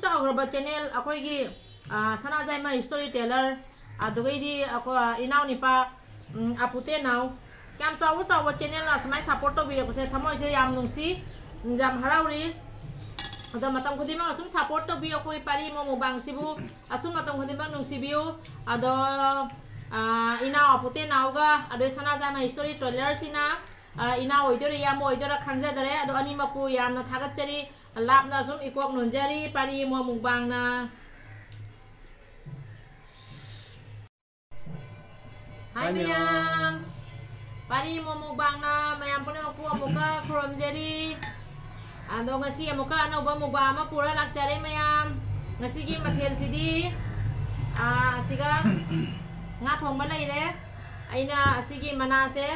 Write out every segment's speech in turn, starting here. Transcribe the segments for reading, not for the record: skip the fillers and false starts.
चाग्रब channel अखोगी सनाजाइमा story teller अदुगैदी इनाव Nipah अपुते नाव क्या चाव चाव चैनल असमाय सपोर्ट तौबीरपसे थमोइसे याम नुंसी जाम हराउरी अदो मतम खुदिमा असुम सपोर्ट तौबी अखोई पारी मो मुबांगसिबु असुम मतम खुदिमा नुंसीबियो अदो इनाव अपुते नावगा अदो सनाजाइमा स्टोरी टेलर सिना इनाव ओइदोरे याम ओइदोरा खंगजदरे अदो अनिमकु यामना थागतचरी लापना असुम इकोक नुंजरी पारी मो मुबांगना Hai Mayam, pari mo mukbang na Mayam po na po muka from Jerry. Ando ngasi muka ano ba mukbang ma pura laksari Mayam. Ngasi gi mathel sidi. Siga nga thong balai re. Aina sigi manase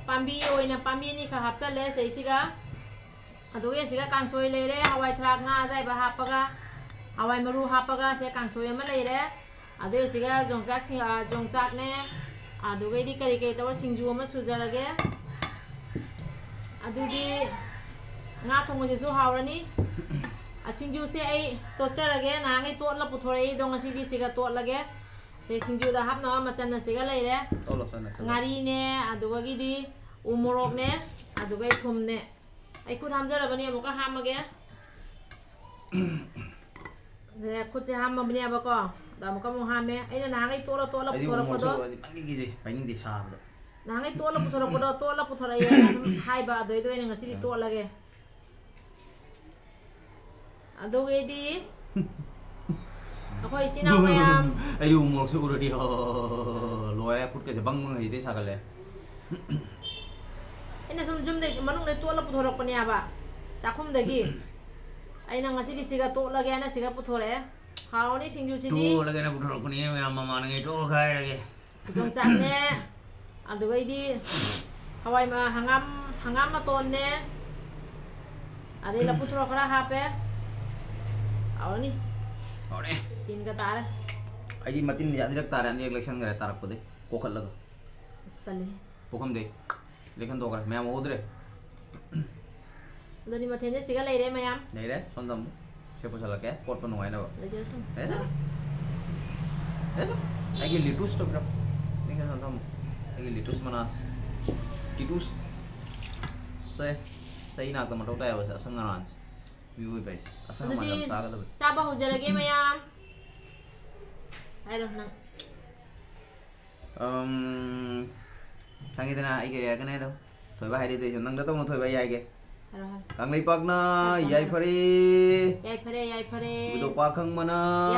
pambi oina pambi ni ka hapchale sei siga. Ado ye siga kangsoi le re hawai thrak nga jai ba hapaga. Hawai maru hapaga se kangsoi ma le re. Ado ye siga jongsak ne अदुगैदी करी करी तवर सिंजू अमा सुजरगे अदुदी nga thongजेसु हावरनी सिंजू से आई तोचरगे नांगै तोटला पुथोरै दो ngasi सिगा तोटलगे से सिंजू दा हापना मचन सिगा लैरे ngari ने अदुगैदी उमोरक ने अदुगै थुम ने आई खुद हामजरबनी अमुका हामगे जे खुदसे हामबनी अबको दामुका मुहामे ऐना नांगै तोला पुथोरपदो नांगै तोला पुथोरय हाइबा अदोय दोय ngasi तोलगे अदोगेदी अखोय चिना मयाम आई उमोक से उरडी लोया फुट के बंग बंग हिदे सागले ऐना सुम जुम दे मनुंग दे तोला पुथोरपनी आबा चाखुम दगी ऐना ngasi सिगा तोलगे ना सिगा पुथोरे हाउनी सिंजू सिदी तो लगे ना पुथोर पनी में अम्मा माने तो खाय लगे जों चाने अदुगैदी हवाई मा हंगाम मा तोनने अरे ला पुथोर खरा हापे हाउनी तीन का तार आई मतिन याद रख तार ने इलेक्शन करे तारक पदे कोखल लग इस्तले पोखम दे इलेक्शन तो कर मैं ओदरे दनी मथेने सिगा लेरे मयाम लेरे सोंदम से पछला के कोट पर नोय ना लेजरसन आई लिटूस तो ब्रा निके सोंदम आई लिटूस मनास लिटूस से सही ना तो मटो ताय बस असंगरान व्यू बेस असंगरान तागल चाबा हुजरगे मयाम आइरो ना थांगिदना आई के यागने दो थोयबा हाइदे दे नंग तो थोयबा यागे Kanglai Pakna, Yai Pare, Budo Pakang Mana,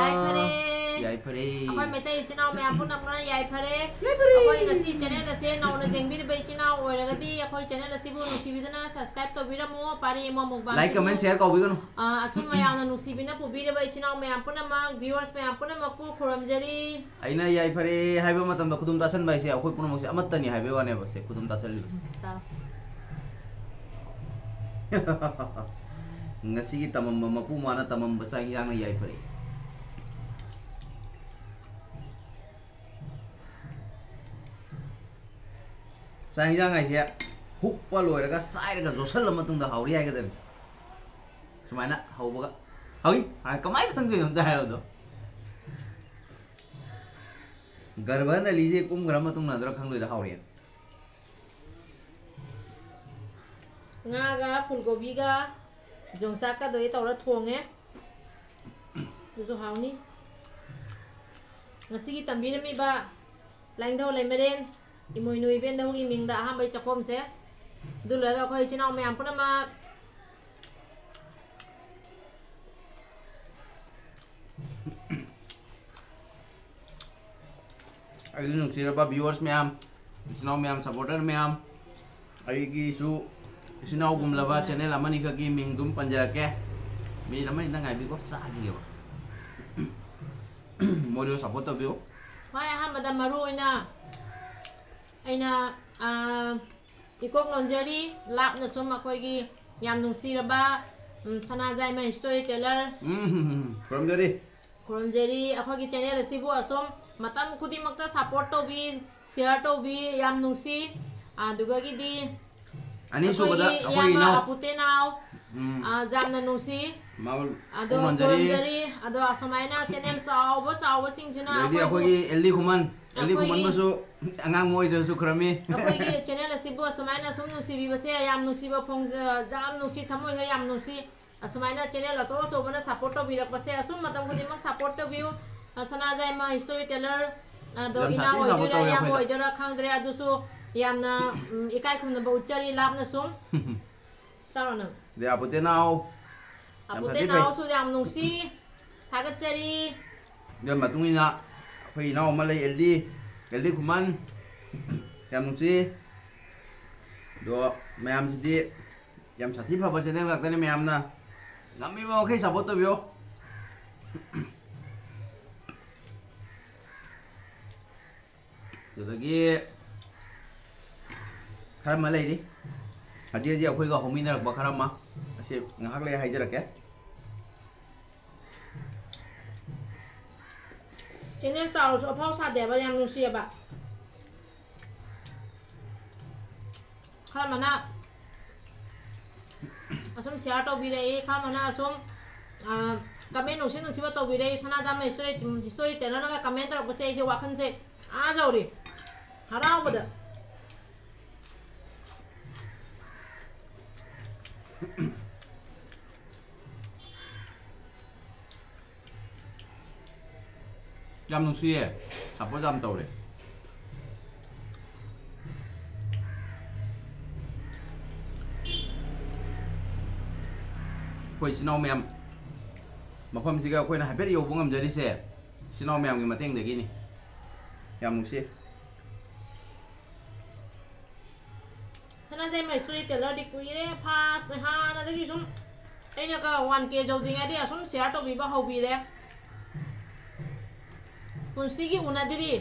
Yai Pare. Apa meta isina me ampun namna Yai Pare. Apa ingasi channel la se na ona jengbir be china oira gati apa channel la sibu nusibidana subscribe to bira mo pari mo mukbang. Like comment share ko bigono. Asun me yana nusibina po bira be china me ampun nama viewers me ampun nama ko khoramjari. Aina Yai Pare haiba matam da kudum tasan bai se akoi puno mokse amat tani haiba wane ba se kudum tasal libas. Sa. Ngasi ki tamam mapu mana tamam basang yang na Yai Pare. Sang yang ai sia huk pa loi ra sai ra josal lama tung da hauri ai ga den. Sumana hau ba ga. Haui ai kamai khang ge hom jai do. Garba na lije kum gram tung na dra khang loi da hauri. Nga ga fulgobi ga jongsak ka doi tawra thonge du hauni ngasi gi tambir mi ba lang tho lai meren imoi nui ben da gi ming da ha bai chakom se du la ga khoi chinau me am puna ma ai nu sira ba viewers me am chinau me am supporter me am ai gi su Sinau gum lava channel amani ka ki ming dum panjara ke mi namani na ngai bi ko sa ji yo morio support to bio mai ha madam maru aina ikok lonjari lap na chom akoi gi yam nung siraba sana jai ma story teller from jeri akoi gi channel asibu asom matam khudi makta support to bi share to bi yam nung si aduga gi di Ani so bada akoi ina apute now ꯌꯥꯝꯅ ꯅꯨꯡꯁꯤ ꯃꯥꯎ ꯑꯗꯣ ꯈꯨꯔꯨꯝꯖꯔꯤ ꯑꯗꯣ ꯑꯁꯨꯃꯥꯏꯅ channel ꯆꯥꯎꯕꯁꯤꯡꯁꯤꯅ ꯑꯩꯈꯣꯏꯒꯤ ꯑꯦꯜꯗꯤ ꯈꯨꯃꯟꯕꯁꯨ ꯑꯉꯥꯡ ꯃꯣꯏꯖꯁꯨ ꯈꯨꯔꯝꯃꯤ ꯑꯩꯈꯣꯏꯒꯤ channel ꯑꯁꯤꯕꯨ ꯑꯁꯨꯃꯥꯏꯅ ꯁꯨꯝ ꯅꯨꯡꯁꯤꯕꯤꯕꯁꯦ ꯌꯥꯝ ꯅꯨꯡꯁꯤꯕ ꯌꯥꯝ ꯅꯨꯡꯁꯤ ꯊꯃꯣꯏꯒ ꯌꯥꯝ ꯅꯨꯡꯁꯤ ꯑꯁꯨꯃꯥꯏꯅ ꯆꯦꯅꯦꯜ ꯑꯆꯧ ꯑꯆꯧꯕꯅ ꯁꯞꯄꯣꯔꯠ ꯇꯧꯕꯤꯔꯛꯄꯁꯦ ꯑꯁꯨꯝ ꯃꯇꯝ ꯈꯨꯗꯤꯡꯃꯛ ꯁꯞꯄꯣꯔꯠ ꯇꯧꯕꯤꯌꯨ ꯁꯅꯥꯖꯥꯏꯃ ꯍꯤꯁꯇꯣꯔꯤ ꯇꯦꯂꯔ ꯑꯗꯣ ꯏꯅꯥꯎ ꯑꯣꯏꯗꯣꯏꯔꯥ ꯏꯌꯥꯝꯕ ꯑꯣꯏꯗꯣꯏꯔꯥ ꯈꯪꯗ꯭ꯔꯦ ꯑꯗꯨꯁꯨ ꯌꯥꯝꯅ ꯏꯀꯥꯏ ꯈꯨꯝꯅꯕ ꯎꯠꯆꯔꯤ ꯂꯥꯞꯅ ꯁꯨꯝ ꯆꯥꯎꯔꯅ ꯑꯄꯨꯇꯦꯅꯥꯎꯁꯨ ꯌꯥꯝ ꯅꯨꯡꯁꯤ ꯊꯥꯒꯠꯆꯔꯤ ꯑꯗꯨꯒꯤ ꯃꯇꯨꯡ ꯏꯟꯅ ꯑꯩꯈꯣꯏ ꯏꯅꯥꯎ ꯑꯃ ꯂꯩ ꯑꯦꯜꯗꯤ ꯈꯨꯃꯟ ꯌꯥꯝ ꯅꯨꯡꯁꯤ ꯑꯗꯣ ꯃꯌꯥꯝꯁꯤꯗꯤ ꯌꯥꯝ ꯁꯥꯊꯤ ꯐꯕ ꯆꯦꯅꯦꯜ ꯉꯥꯛꯇꯅꯤ ꯃꯌꯥꯝꯅ ꯉꯝꯃꯤꯕ ꯃꯈꯩ ꯁꯞꯄꯣꯔꯠ ꯇꯧꯕꯤꯌꯣ ꯑꯗꯨꯗꯒꯤ ꯈꯔ ꯑꯃ ꯂꯩꯔꯤ ꯍꯧꯖꯤꯛ ꯑꯩꯈꯣꯏꯒ ꯍꯧꯃꯤꯟꯅꯔꯛꯄ ꯈꯔ ꯑꯃ ꯑꯁꯤ ꯉꯥꯏꯍꯥꯛ ꯂꯩ ꯍꯥꯏꯖꯔꯛꯀꯦ ꯆꯦꯅꯦꯜ ꯆꯥꯎꯔꯁꯨ ꯑꯐꯥꯎ ꯁꯥꯗꯦꯕ ꯌꯥꯝ ꯅꯨꯡꯁꯤꯌꯦꯕ ꯈꯔ ꯑꯃꯅ ꯑꯁꯨꯝ ꯁꯤꯌꯥꯔ ꯇꯧꯕꯤꯔꯛꯏ ꯈꯔ ꯑꯃꯅ ꯑꯁꯨꯝ कमेंट नुसीब तौर सनाजाम हिस्टोरी टेलर कमेंट तौरपसे वखल से आजौरी हराबद सपोर्ट याम तौरे कोई सिनाव मैम मफम सिगा अखोइना हाइफेट यौबो ngamjariसे सिनाव मैम की मतेंग दगिनी याम नुसी सनाजाई मा हिस्टोरी टेलर दी कुइरे फास्ट हाना दगी सुम अइना का 1k जौदिङा दि असुम शेयर तौबिबा हौबिरे पुंसिगी उनादिरी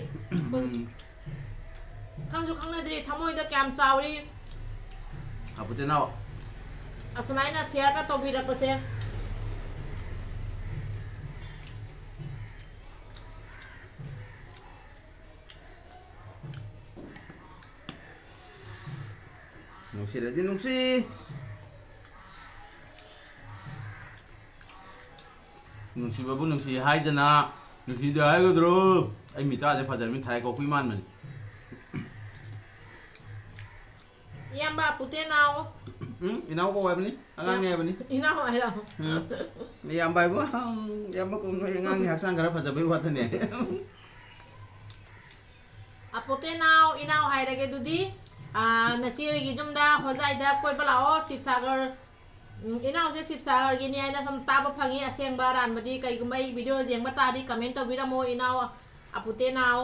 खंजु खंगनादिरी थमोइदा क्याम चावरी अपुतेनाव असुमाइना शेयर का तौबिरपसे नुसीरदी नुसी नुसीबाबु नुसी हाइदना नुसीदा हाइगद्रो आई मिताजे फजरमी थाइ कोकुइ मानमनि याम्बा पुतेनाव इनाव को वाबनि अंगांग ने बनि इनाव आइरा याम्बा बु याम्बा को अंगांग हक्सांग खरा फजबै वाथने अपुतेनाव इनाव हाइरगे दुदी नसी होगी जुमदा होजाइदा कोइबा लाओ शिवसागर इनाव से शिवसागर गिनी आइना सम ताब फंगी असेंबा रानबदी कइगुमै वीडियो जेंबा तादी कमेंट तौबिरमो इनाव अपुतेनाव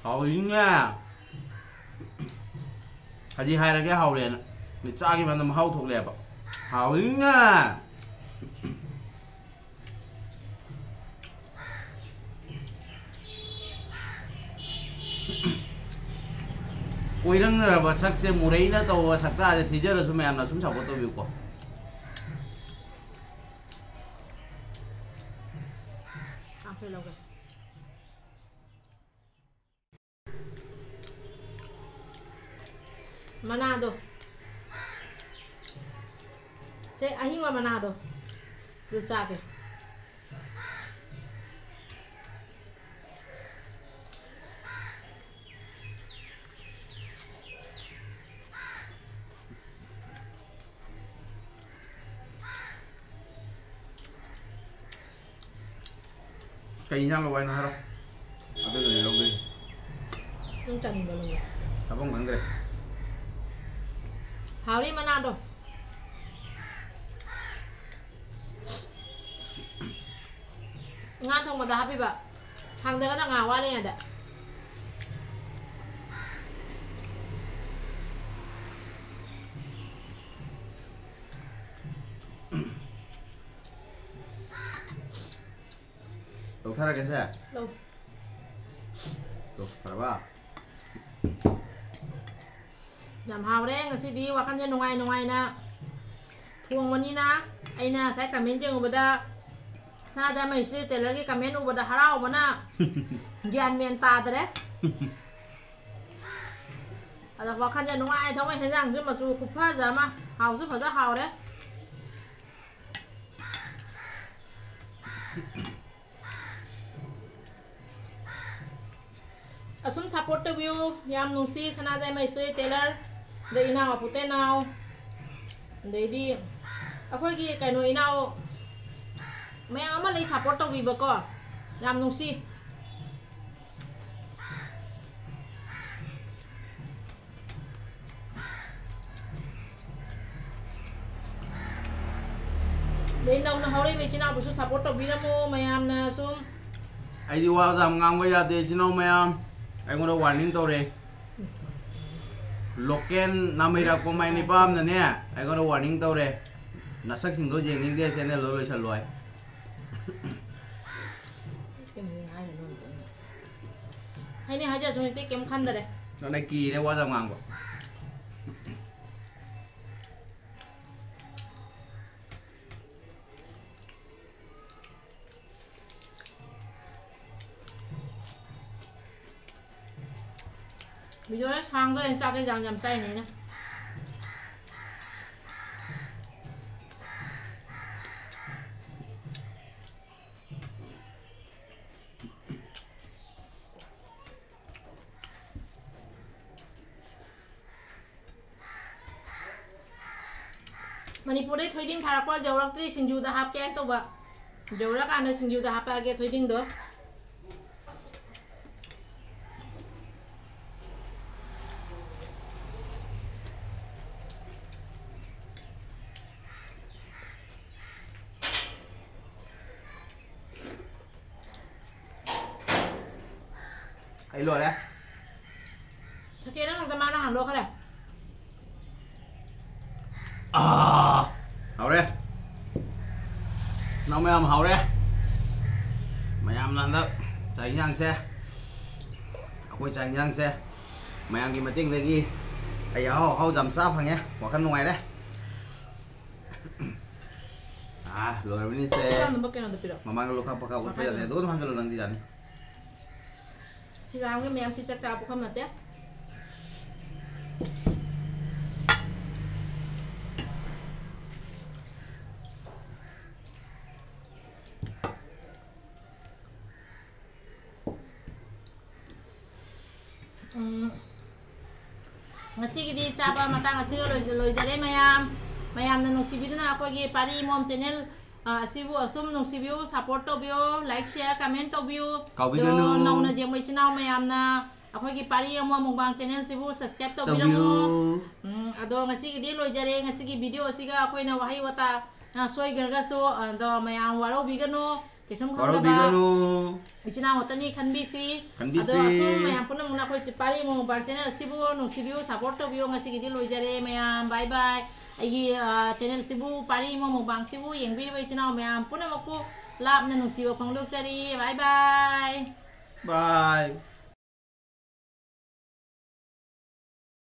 हाउइङा हजी हाइरगे हाउरेन मिचागी बंदम हाउ थोकलेबा हाउइङा कोइरंगरबा सकसे मुरैना तौवा सकताजे थिजरसु मैमना सुम सपोर्ट तौबिउको आफे लोगे Manado se ahima manado tu sabe kay nhang lo na haro abe do lo ge tung chani ba lo abong ngre Howdy manado nga thong mada happy ba hang da nga wa le ada lo thara ke sa lo to para ba yam hawre ngasidi wakanse nungai nungai na thuongmani na aina sai comment jeng ubada sanada mai sri tailor gi comment ubada harau bana gyan men ta dare ada wakanse nungai thongai hejang ju masu khupha jama hau su phaja hawre asum support to view yam nungsi sanada mai sri tailor the ina apute now deidi akhoi gi kaino inao मैं ama lay support to viba ko yam nungsi đến đâu nó hore me china bu support to vira mo mayam na sum ai di wa jam ngang wa ya de chino mayam ai ngoro warning to re local namira ko mai ni pam na ne ai ngoro warning to re na sak sing do jeng ning de channel lo lo chaloi hay này hai giờ chúng tôi kiếm khăn rồi đấy nó này kỳ đấy wa jam ngang bo bây giờ sang cái sao cái dòng dầm say này nhá Manipur thôi đinh thà qua dầu rắc tươi sinh du đã hấp cái tôi vợ dầu rắc ăn được sinh du đã hấp cái thôi đinh đó ai lo đấy sao cái đó thằng ta mang nó hàng lô cái này hậu đây nó mới làm hậu đây mày làm lần đó chạy nhang xe quay chạy nhang xe mày ăn gì mà tiếng đây gì ai hậu hậu dầm sáp hàng nhé bỏ khăn ngoài đấy rồi ini xe mà mang lô apa kau udah ya tuh mang lô nanti jadi si làm cái mèo si chắc chắn cũng không là tép Ngasi chapa matang achi loi jare mayam na nungsibiduna akogi pari mom channel asibu asum nungsibiu support to bio like share comment to bio do nongna jemai chinaw mayam na akogi pari mo mukbang channel sibu subscribe to bio ado ngasi gidi loi jare ngasi gi video asiga akoina wahi wata soi garga so do mayam waro bigano kesum khanda ichina hotani khanbisi ado asum mayam puna muna koi pari mo mukbang channel sibu nungsibiu support to bio ngasi gidi loi jare mayam bye bye ai channel sibu pari mo mukbang sibu yengbi bai channel mayam puna mako lap na nungsiba phanglok chari bye bye bye